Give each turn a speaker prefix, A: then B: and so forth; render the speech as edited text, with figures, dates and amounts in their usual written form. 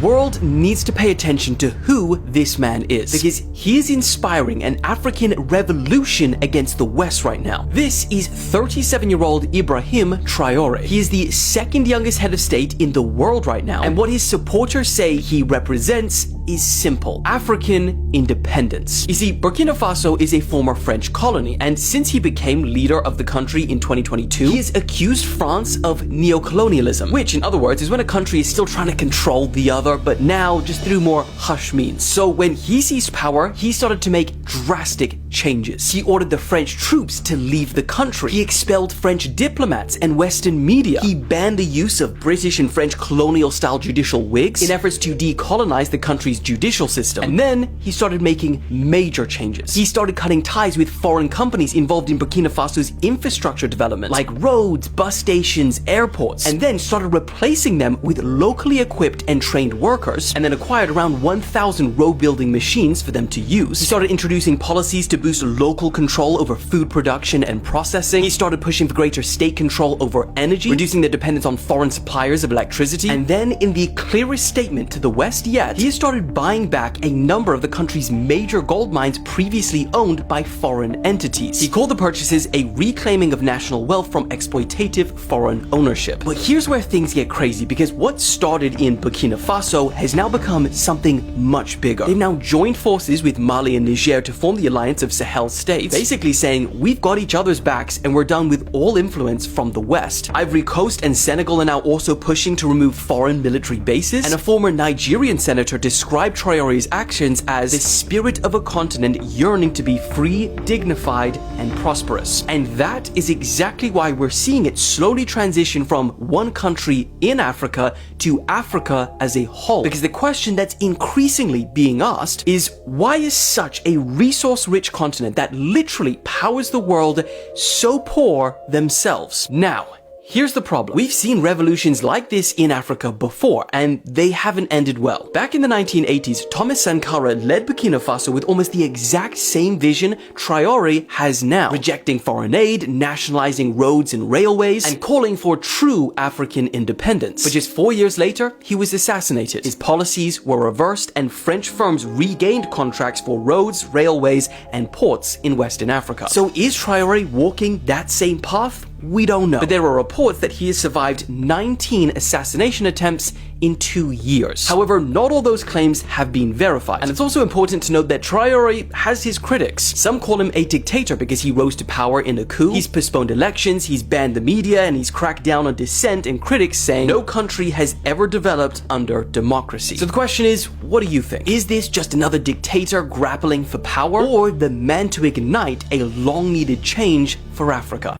A: world needs to pay attention to who this man is, because he is inspiring an African revolution against the West right now. This is 37-year-old Ibrahim Traré. He is the second youngest head of state in the world right now, and what his supporters say he represents is simple: African independence. You see, Burkina Faso is a former French colony, and since he became leader of the country in 2022, he has accused France of neocolonialism, which in other words is when a country is still trying to control the other, but now just through more hush means. So when he seized power, he started to make drastic changes. He ordered the French troops to leave the country. He expelled French diplomats and Western media. He banned the use of British and French colonial-style judicial wigs in efforts to decolonize the country's judicial system. And then he started making major changes. He started cutting ties with foreign companies involved in Burkina Faso's infrastructure development, like roads, bus stations, airports, and then started replacing them with locally equipped and trained workers, and then acquired around 1,000 road building machines for them to use. He started introducing policies to boost local control over food production and processing. He started pushing for greater state control over energy, reducing the dependence on foreign suppliers of electricity. And then, in the clearest statement to the West yet, he has started buying back a number of the country's major gold mines previously owned by foreign entities. He called the purchases a reclaiming of national wealth from exploitative foreign ownership. But here's where things get crazy, because what started in Burkina Faso has now become something much bigger. They've now joined forces with Mali and Niger to form the Alliance of Sahel States, basically saying we've got each other's backs and we're done with all influence from the West. Ivory Coast and Senegal are now also pushing to remove foreign military bases, and a former Nigerian senator described Traoré's actions as the spirit of a continent yearning to be free, dignified, and prosperous. And that is exactly why we're seeing it slowly transition from one country in Africa to Africa as a whole. Because the question that's increasingly being asked is, why is such a resource-rich continent that literally powers the world so poor themselves? Now, here's the problem. We've seen revolutions like this in Africa before, and they haven't ended well. Back in the 1980s, Thomas Sankara led Burkina Faso with almost the exact same vision Traoré has now, rejecting foreign aid, nationalizing roads and railways, and calling for true African independence. But just 4 years later, he was assassinated. His policies were reversed, and French firms regained contracts for roads, railways, and ports in Western Africa. So is Traoré walking that same path? We don't know. But there are reports that he has survived 19 assassination attempts in 2 years. However, not all those claims have been verified. And it's also important to note that Traoré has his critics. Some call him a dictator because he rose to power in a coup. He's postponed elections, he's banned the media, and he's cracked down on dissent, and critics saying no country has ever developed under democracy. So the question is, what do you think? Is this just another dictator grappling for power, or the man to ignite a long-needed change for Africa?